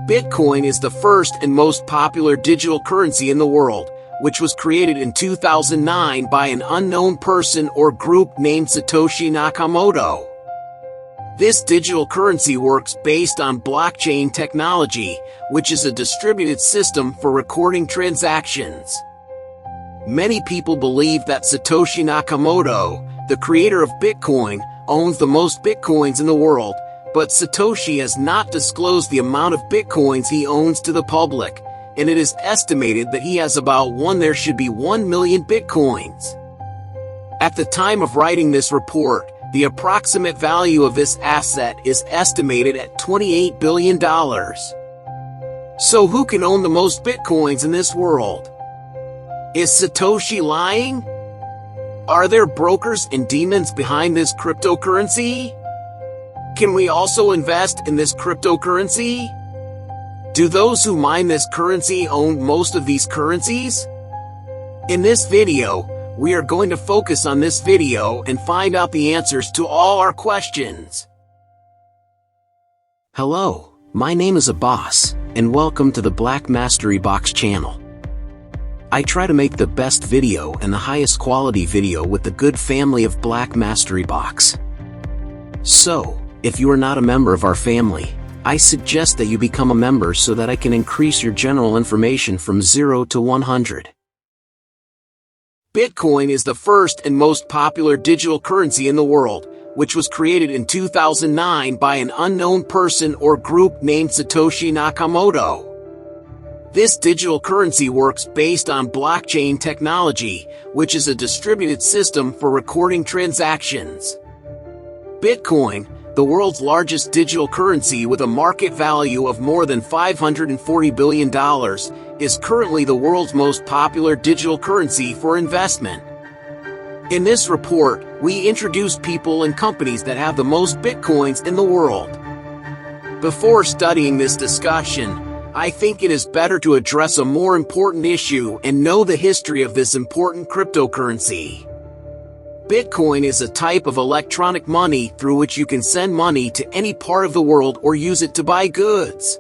Bitcoin is the first and most popular digital currency in the world, which was created in 2009 by an unknown person or group named Satoshi Nakamoto. This digital currency works based on blockchain technology, which is a distributed system for recording transactions. Many people believe that Satoshi Nakamoto, the creator of Bitcoin, owns the most Bitcoins in the world, but Satoshi has not disclosed the amount of Bitcoins he owns to the public, and it is estimated that he has about 1 million Bitcoins. At the time of writing this report, the approximate value of this asset is estimated at $28 billion. So who can own the most Bitcoins in this world? Is Satoshi lying? Are there brokers and demons behind this cryptocurrency? Can we also invest in this cryptocurrency? Do those who mine this currency own most of these currencies? In this video, we are going to focus on this video and find out the answers to all our questions. Hello, my name is Abbas, and welcome to the Black Mastery Box channel. I try to make the best video and the highest quality video with the good family of Black Mastery Box. So, if you are not a member of our family, I suggest that you become a member so that I can increase your general information from 0 to 100. Bitcoin is the first and most popular digital currency in the world, which was created in 2009 by an unknown person or group named Satoshi Nakamoto. This digital currency works based on blockchain technology, which is a distributed system for recording transactions. Bitcoin, the world's largest digital currency with a market value of more than $540 billion, is currently the world's most popular digital currency for investment. In this report, we introduce people and companies that have the most Bitcoins in the world. Before studying this discussion, I think it is better to address a more important issue and know the history of this important cryptocurrency. Bitcoin is a type of electronic money through which you can send money to any part of the world or use it to buy goods.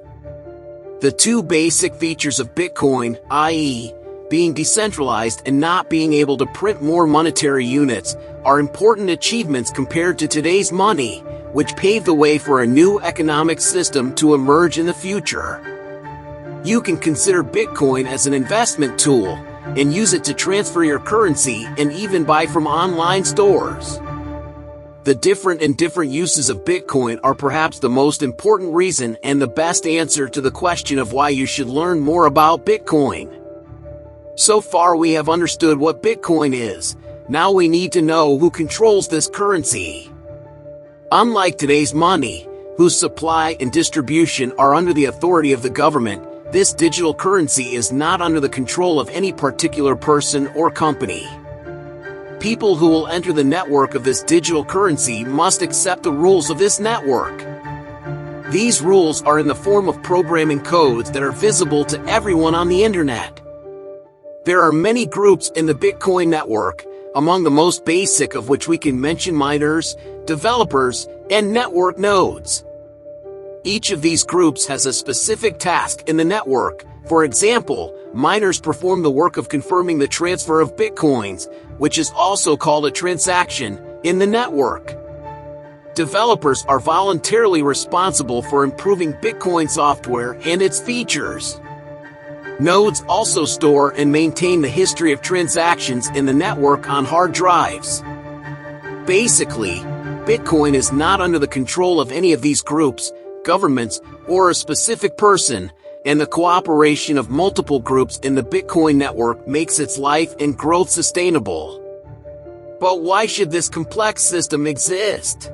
The two basic features of Bitcoin, i.e., being decentralized and not being able to print more monetary units, are important achievements compared to today's money, which paved the way for a new economic system to emerge in the future. You can consider Bitcoin as an investment tool, and use it to transfer your currency and even buy from online stores. The different uses of Bitcoin are perhaps the most important reason and the best answer to the question of why you should learn more about Bitcoin. So far we have understood what Bitcoin is. Now we need to know who controls this currency. Unlike today's money, whose supply and distribution are under the authority of the government, this digital currency is not under the control of any particular person or company. People who will enter the network of this digital currency must accept the rules of this network. These rules are in the form of programming codes that are visible to everyone on the internet. There are many groups in the Bitcoin network, among the most basic of which we can mention miners, developers, and network nodes. Each of these groups has a specific task in the network. For example, miners perform the work of confirming the transfer of Bitcoins, which is also called a transaction, in the network. Developers are voluntarily responsible for improving Bitcoin software and its features. Nodes also store and maintain the history of transactions in the network on hard drives. Basically, Bitcoin is not under the control of any of these groups, governments, or a specific person, and the cooperation of multiple groups in the Bitcoin network makes its life and growth sustainable. But why should this complex system exist?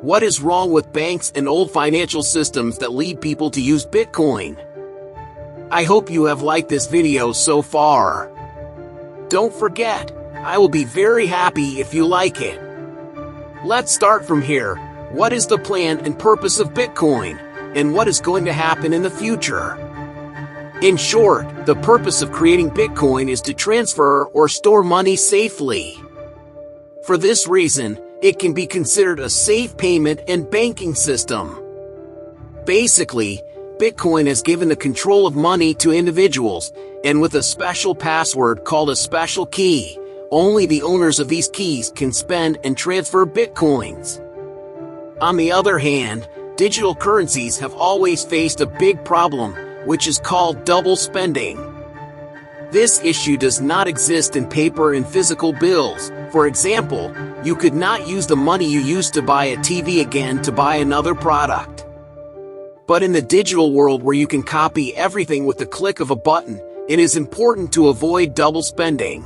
What is wrong with banks and old financial systems that lead people to use Bitcoin? I hope you have liked this video so far. Don't forget, I will be very happy if you like it. Let's start from here. What is the plan and purpose of Bitcoin, and what is going to happen in the future? In short, the purpose of creating Bitcoin is to transfer or store money safely. For this reason, it can be considered a safe payment and banking system. Basically, Bitcoin has given the control of money to individuals, and with a special password called a special key, only the owners of these keys can spend and transfer Bitcoins. On the other hand, digital currencies have always faced a big problem, which is called double spending. This issue does not exist in paper and physical bills. For example, you could not use the money you used to buy a TV again to buy another product. But in the digital world where you can copy everything with the click of a button, it is important to avoid double spending.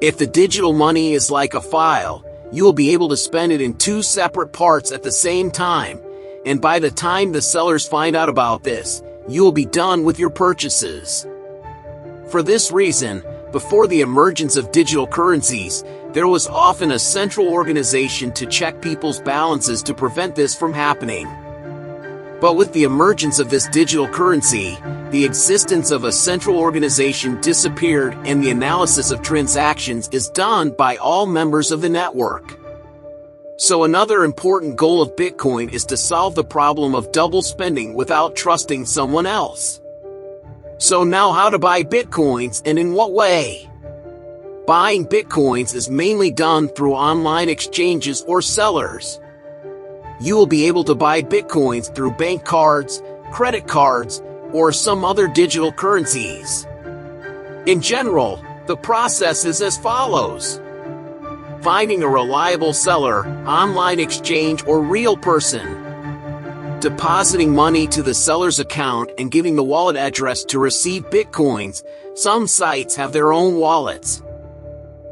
If the digital money is like a file, you will be able to spend it in two separate parts at the same time, and by the time the sellers find out about this, you will be done with your purchases. For this reason, before the emergence of digital currencies, there was often a central organization to check people's balances to prevent this from happening. But with the emergence of this digital currency, the existence of a central organization disappeared and the analysis of transactions is done by all members of the network. So another important goal of Bitcoin is to solve the problem of double spending without trusting someone else. So now, how to buy Bitcoins and in what way? Buying Bitcoins is mainly done through online exchanges or sellers. You will be able to buy Bitcoins through bank cards, credit cards, or some other digital currencies. In general, the process is as follows. Finding a reliable seller, online exchange, or real person. Depositing money to the seller's account and giving the wallet address to receive Bitcoins. Some sites have their own wallets.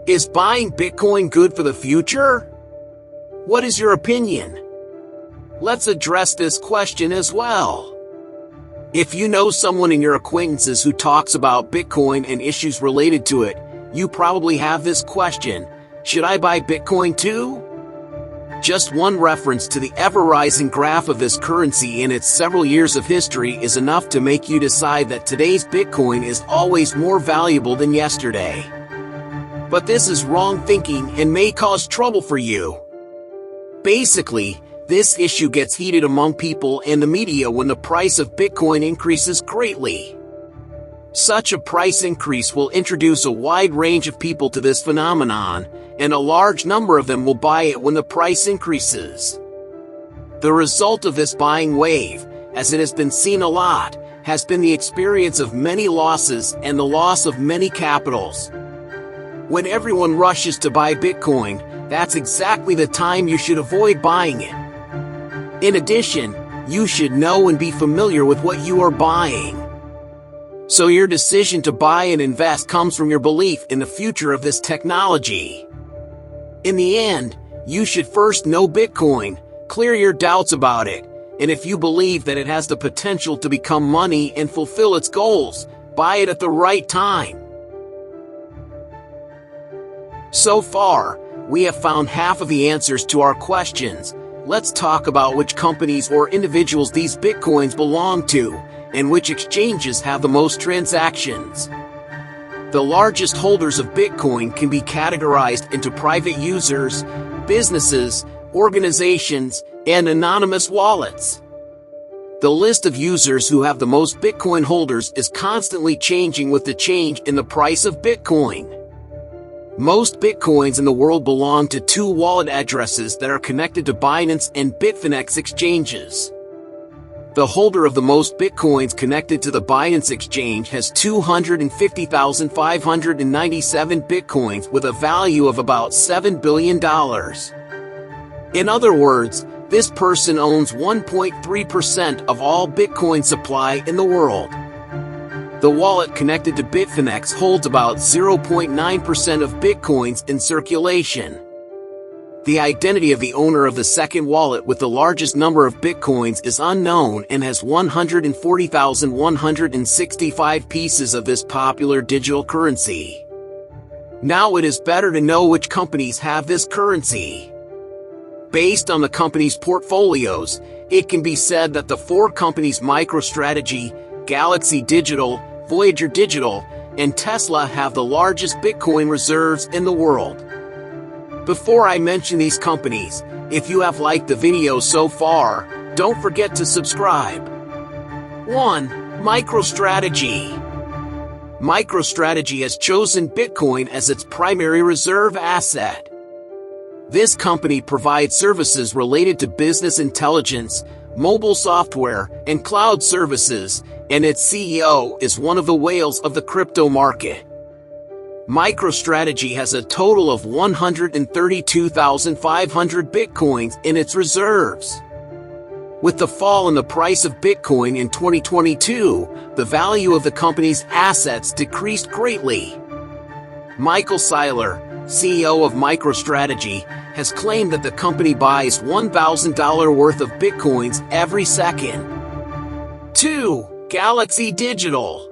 Is buying Bitcoin good for the future? What is your opinion? Let's address this question as well. If you know someone in your acquaintances who talks about Bitcoin and issues related to it, you probably have this question: should I buy Bitcoin too? Just one reference to the ever-rising graph of this currency in its several years of history is enough to make you decide that today's Bitcoin is always more valuable than yesterday. But this is wrong thinking and may cause trouble for you. Basically, this issue gets heated among people and the media when the price of Bitcoin increases greatly. Such a price increase will introduce a wide range of people to this phenomenon, and a large number of them will buy it when the price increases. The result of this buying wave, as it has been seen a lot, has been the experience of many losses and the loss of many capitals. When everyone rushes to buy Bitcoin, that's exactly the time you should avoid buying it. In addition, you should know and be familiar with what you are buying. So your decision to buy and invest comes from your belief in the future of this technology. In the end, you should first know Bitcoin, clear your doubts about it, and if you believe that it has the potential to become money and fulfill its goals, buy it at the right time. So far, we have found half of the answers to our questions. Let's talk about which companies or individuals these Bitcoins belong to, and which exchanges have the most transactions. The largest holders of Bitcoin can be categorized into private users, businesses, organizations, and anonymous wallets. The list of users who have the most Bitcoin holders is constantly changing with the change in the price of Bitcoin. Most Bitcoins in the world belong to two wallet addresses that are connected to Binance and Bitfinex exchanges. The holder of the most Bitcoins connected to the Binance exchange has 250,597 Bitcoins with a value of about $7 billion. In other words, this person owns 1.3% of all Bitcoin supply in the world. The wallet connected to Bitfinex holds about 0.9% of Bitcoins in circulation. The identity of the owner of the second wallet with the largest number of Bitcoins is unknown and has 140,165 pieces of this popular digital currency. Now it is better to know which companies have this currency. Based on the company's portfolios, it can be said that the four companies MicroStrategy, Galaxy Digital, Voyager Digital, and Tesla have the largest Bitcoin reserves in the world. Before I mention these companies, if you have liked the video so far, don't forget to subscribe. 1. MicroStrategy. MicroStrategy has chosen Bitcoin as its primary reserve asset. This company provides services related to business intelligence, mobile software, and cloud services, and its CEO is one of the whales of the crypto market. MicroStrategy has a total of 132,500 Bitcoins in its reserves. With the fall in the price of Bitcoin in 2022, the value of the company's assets decreased greatly. Michael Saylor, CEO of MicroStrategy, has claimed that the company buys $1,000 worth of Bitcoins every second. 2. Galaxy Digital.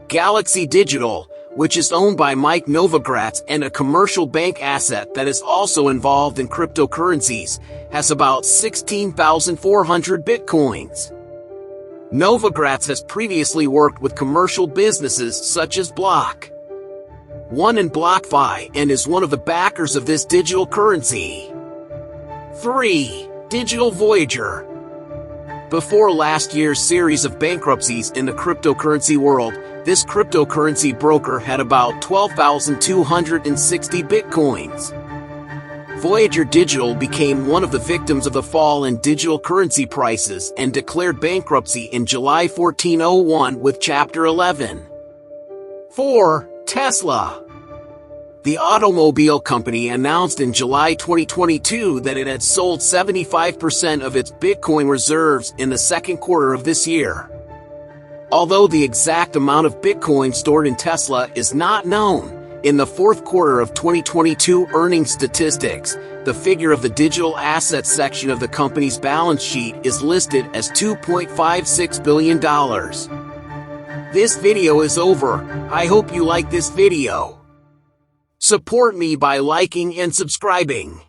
Galaxy Digital, which is owned by Mike Novogratz and a commercial bank asset that is also involved in cryptocurrencies, has about 16,400 Bitcoins. Novogratz has previously worked with commercial businesses such as Block One and BlockFi and is one of the backers of this digital currency. 3. Digital Voyager. Before last year's series of bankruptcies in the cryptocurrency world, this cryptocurrency broker had about 12,260 Bitcoins. Voyager Digital became one of the victims of the fall in digital currency prices and declared bankruptcy in July 1401 with Chapter 11. 4. Tesla. The automobile company announced in July 2022 that it had sold 75% of its Bitcoin reserves in the second quarter of this year. Although the exact amount of Bitcoin stored in Tesla is not known, in the fourth quarter of 2022 earnings statistics, the figure of the digital assets section of the company's balance sheet is listed as $2.56 billion. This video is over. I hope you like this video. Support me by liking and subscribing.